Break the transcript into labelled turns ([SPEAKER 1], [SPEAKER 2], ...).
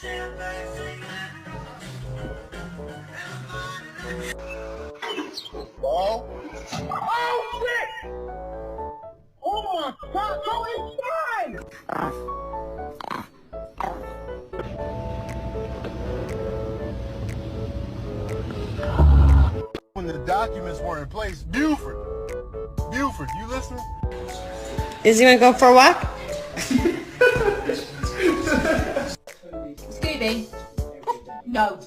[SPEAKER 1] Oh shit! Oh my God, go inside! When the documents weren't in place, Buford, you listening?
[SPEAKER 2] Is he gonna go for a walk?
[SPEAKER 3] Scooby. No.